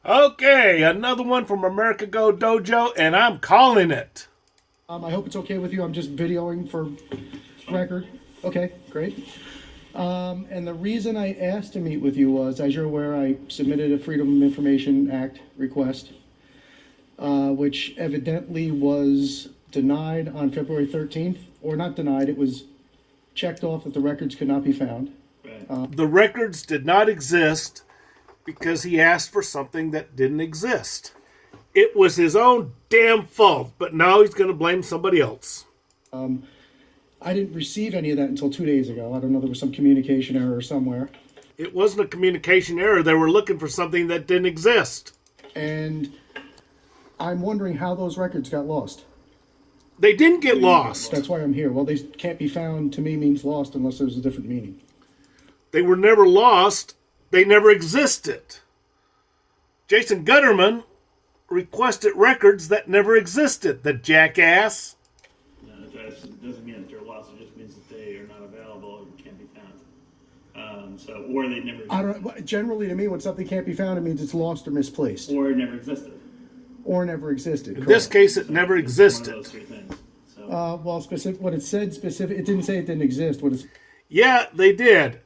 Okay, another one from America Go Dojo, and I'm calling it. I hope it's okay with you. I'm just videoing for record. Okay, great. And the reason I asked to meet with you was, as you're aware, I submitted a Freedom of Information Act request, which evidently was denied on February 13th, or not denied, it was checked off that the records could not be found. The records did not exist because he asked for something that didn't exist. It was his own damn fault, but now he's going to blame somebody else. I didn't receive any of that until 2 days ago. I don't know, there was some communication error somewhere. It wasn't a communication error. They were looking for something that didn't exist. And I'm wondering how those records got lost. They didn't get lost. That's why I'm here. Well, they can't be found to me means lost unless there's a different meaning. They were never lost. They never existed. Jason Gutterman requested records that never existed. The jackass. No, it doesn't mean that they're lost. It just means that they are not available and can't be found. Or they never existed. I don't. Generally, to me, when something can't be found, it means it's lost or misplaced. Or it never existed. Or never existed. In this case, it never existed. One of those three things. So. Well, specific. What it said specific. It didn't say it didn't exist. What it's. Yeah, they did.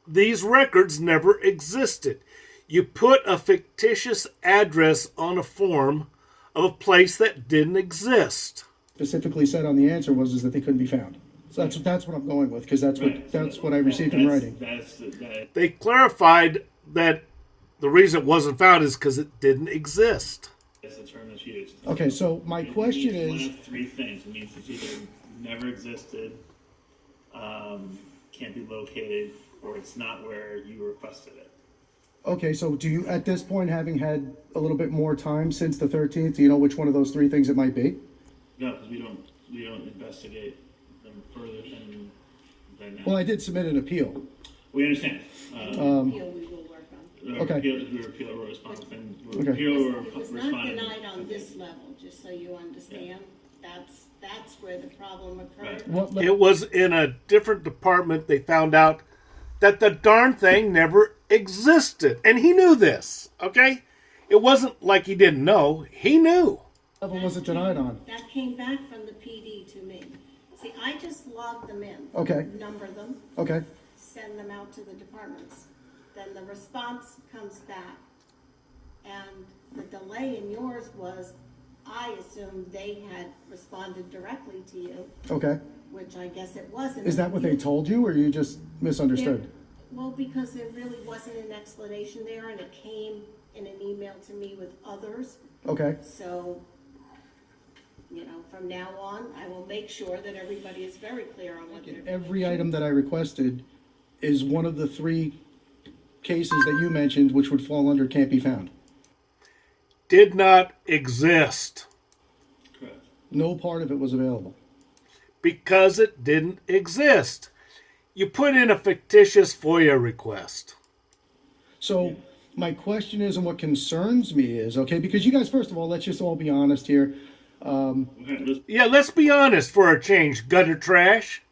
These records never existed. You put a fictitious address on a form of a place that didn't exist. Specifically said on the answer is that they couldn't be found. So that's what I'm going with, because that's what I received in writing. They clarified that the reason it wasn't found is because it didn't exist. That's the term that's used. Okay, so my question is, one of three things. It means it's either never existed, can't be located, or it's not where you requested it. okay, so do you, at this point, having had a little bit more time since the 13th, do you know which one of those three things it might be? No, because we don't investigate them further than that. Well, I did submit an appeal. We understand. Appeal we will work on. Okay. We appeal or respond, and Okay. appeal or It was not respond. denied on this level, just so you understand. That's where the problem occurred. Right. What, It was in a different department. They found out that the darn thing never existed. And he knew this, okay? It wasn't like he didn't know. He knew. level was it denied on? That came back from the PD to me. See, I just logged them in. Okay. Number them, Okay. send them out to the departments. Then the response comes back. And the delay in yours was, I assumed they had responded directly to you, Okay. which I guess it wasn't. Is that what they told you, or you just misunderstood? Well, because there really wasn't an explanation there, and it came in an email to me with others. Okay. So, from now on, I will make sure that everybody is very clear on what they're doing. Every item that I requested is one of the three cases that you mentioned, which would fall under can't be found. Did not exist Correct. No part of it was available. because it didn't exist. You put in a fictitious FOIA request. So my question is, and what concerns me is, okay, because you guys, first of all, let's just all be honest here. Yeah, let's be honest for a change. Gutter trash,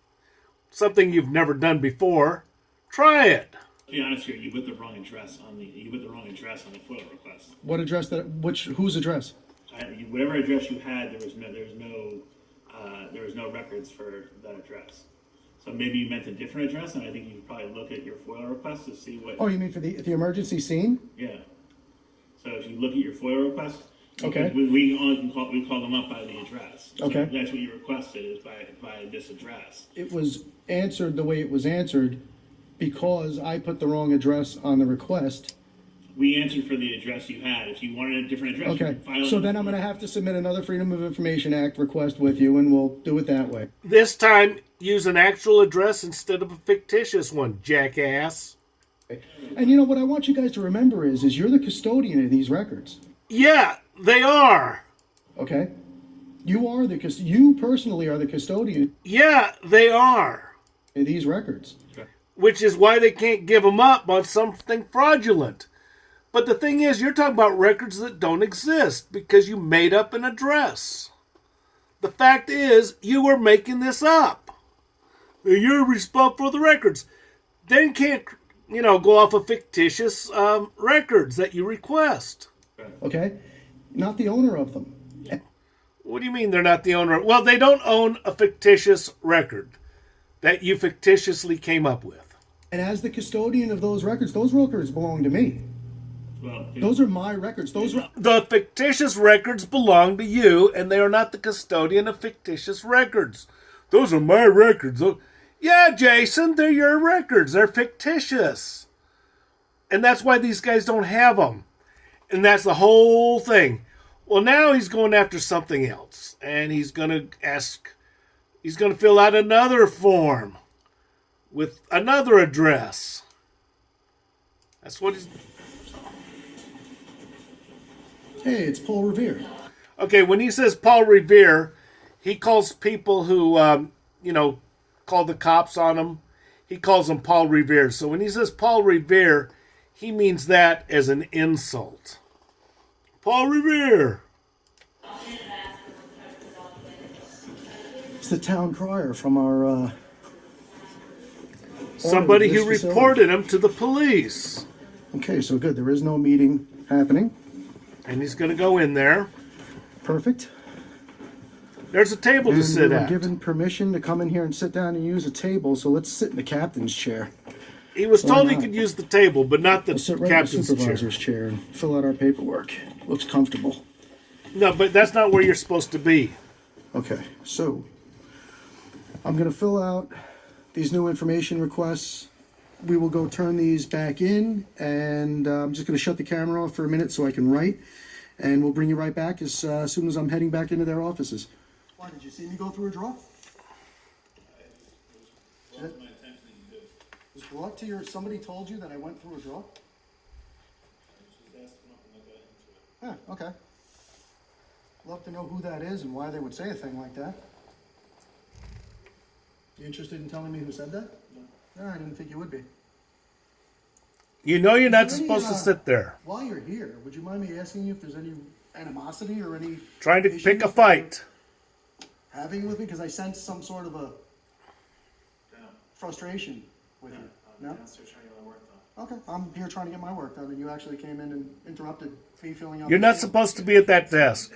something you've never done before. Try it. To be honest here, you put the wrong address on the FOIA request. What address whose address? Whatever address you had, there was no records for that address. So maybe you meant a different address, and I think you could probably look at your FOIA request to see what. Oh, you mean for the emergency scene? Yeah. So if you look at your FOIA request, Okay. we call them up by the address. So Okay. that's what you requested is by this address. It was answered the way it was answered because I put the wrong address on the request. We answered for the address you had. If you wanted a different address, you Okay, could file it. so then I'm gonna have to submit another Freedom of Information Act request with you, and we'll do it that way. This time, use an actual address instead of a fictitious one, jackass. And you know what I want you guys to remember is you're the custodian of these records, Yeah, they are. okay? You personally are the custodian Yeah, they are. of these records. Which is why they can't give them up on something fraudulent. But the thing is, you're talking about records that don't exist because you made up an address. The fact is, you were making this up. You're responsible for the records. Then can't, go off of fictitious records that you request. Okay? Not the owner of them. What do you mean they're not the owner? Well, they don't own a fictitious record that you fictitiously came up with. And as the custodian of those records belong to me. Well, Those are my records. The fictitious records belong to you, and they are not the custodian of fictitious records. Those are my records. Yeah, Jason, they're your records. They're fictitious. And that's why these guys don't have them. And that's the whole thing. Well, now he's going after something else. And he's going to fill out another form with another address. That's what he's... Hey, it's Paul Revere. Okay, when he says Paul Revere, he calls people who, call the cops on him, he calls them Paul Revere. So when he says Paul Revere, he means that as an insult. Paul Revere. It's the town crier from our... Somebody who this facility. reported him to the police. Okay, so good. There is no meeting happening. And he's going to go in there. Perfect. There's a table to And sit we were at. given permission to come in here and sit down and use a table, so let's sit in the captain's chair. He was told he not? could use the table, but not the We'll sit right in the captain's chair. supervisor's chair and fill out our paperwork. Looks comfortable. No, but that's not where you're supposed to be. Okay, so I'm going to fill out these new information requests. We will go turn these back in, and I'm just going to shut the camera off for a minute so I can write, and we'll bring you right back as soon as I'm heading back into their offices. Why, did you see me go through a drawer? Was brought to your, somebody told you that I went through a drawer? Huh, okay. Love to know who that is and why they would say a thing like that. You interested in telling me who said that? No, I didn't think you would be. You know you're not Is there any, supposed to sit there. While you're here, would you mind me asking you if there's any animosity or any Trying to issues pick a that fight. you're having with me? Because I sense some sort of a frustration with you. No? Okay, I'm here trying to get my work done, and you actually came in and interrupted me filling out. You're the not table. supposed to be at that desk.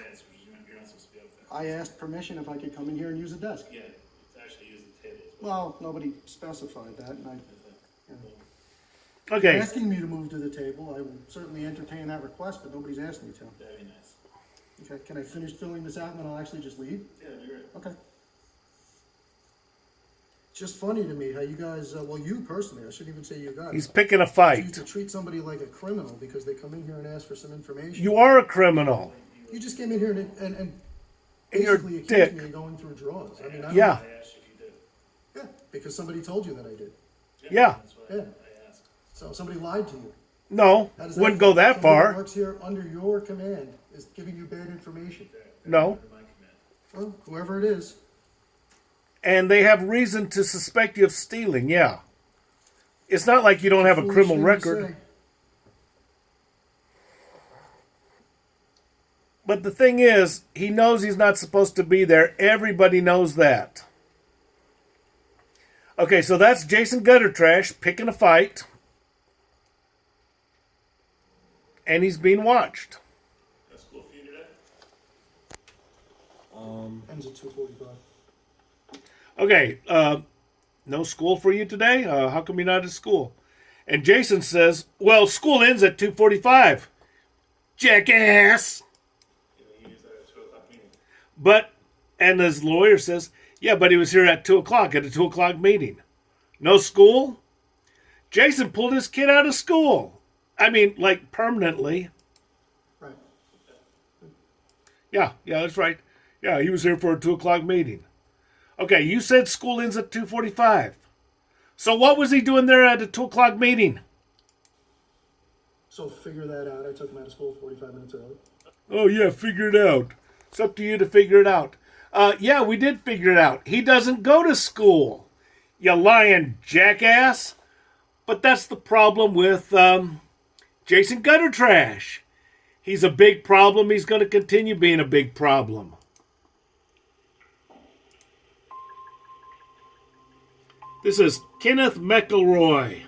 I asked permission if I could come in here and use a desk. Yeah, it's actually use the table. Well, nobody specified that, and Okay. asking me to move to the table, I will certainly entertain that request, but nobody's asked me to. That'd be nice. Okay, can I finish filling this out and then I'll actually just leave? Yeah, that'd be great. Okay. It's just funny to me how you guys, well, you personally, I shouldn't even say you guys. He's picking a You fight. to treat somebody like a criminal because they come in here and ask for some information. You are a criminal. You just came in here and you're a basically accused dick. me of going through drawers. I mean, I don't- Yeah. I asked if you did. Yeah, because somebody told you that I did. Yeah. That's why Yeah. I asked. So somebody lied to you. No. How does Wouldn't go that somebody far. works here under your command is giving you bad information. No. Under my command. Well, whoever it is. And they have reason to suspect you of stealing, yeah. It's not like you don't have a Foolish criminal thing to record. say. But the thing is, he knows he's not supposed to be there. Everybody knows that. Okay, so that's Jason Gutter Trash picking a fight. And he's being watched. That's cool for you today? Ends at 2:45. Okay, no school for you today? How come you're not at school? And Jason says, well, school ends at 2:45. Jackass! You use that at 2 o'clock meeting. But, and his lawyer says, yeah, but he was here at 2 o'clock at a 2 o'clock meeting. No school? Jason pulled his kid out of school. I mean, like, permanently. Right. Yeah, that's right. Yeah, he was here for a 2 o'clock meeting. Okay, you said school ends at 2:45. So what was he doing there at a 2 o'clock meeting? So figure that out. I took him out of school 45 minutes early. Oh, yeah, figure it out. It's up to you to figure it out. Yeah, we did figure it out. He doesn't go to school. You lying jackass. But that's the problem with Jason Gutter Trash. He's a big problem. He's going to continue being a big problem. This is Kenneth McElroy.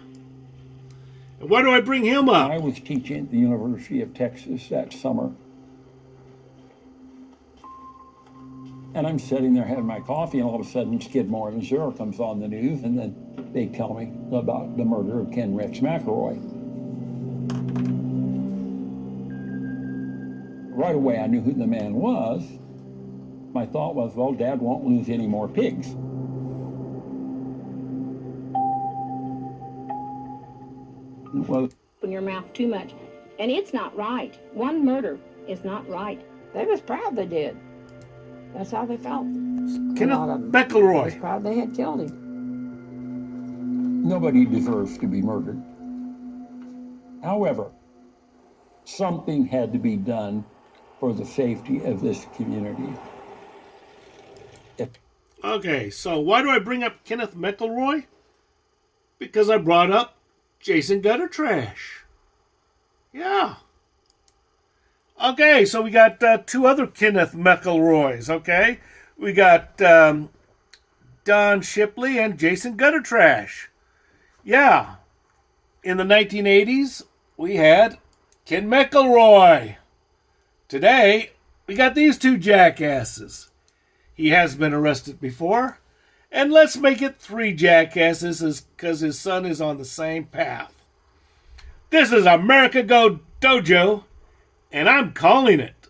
And why do I bring him up? I was teaching at the University of Texas that summer. And I'm sitting there having my coffee, and all of a sudden Skidmore, Missouri comes on the news, and then they tell me about the murder of Ken Rex McElroy. Right away, I knew who the man was. My thought was, well, Dad won't lose any more pigs. Well, open your mouth too much. And it's not right. One murder is not right. They was proud they did. That's how they felt. Kenneth Was McElroy. proud they had killed him. nobody deserves to be murdered. However, something had to be done for the safety of this community. Okay, so why do I bring up Kenneth McElroy? Because I brought up Jason Gutter Trash. Yeah. Okay, so we got two other Kenneth McElroys, okay? We got Don Shipley and Jason Gutter Trash. Yeah. In the 1980s, we had Ken McElroy. Today, we got these two jackasses. He has been arrested before. And let's make it 3 jackasses because his son is on the same path. This is America Go Dojo, and I'm calling it.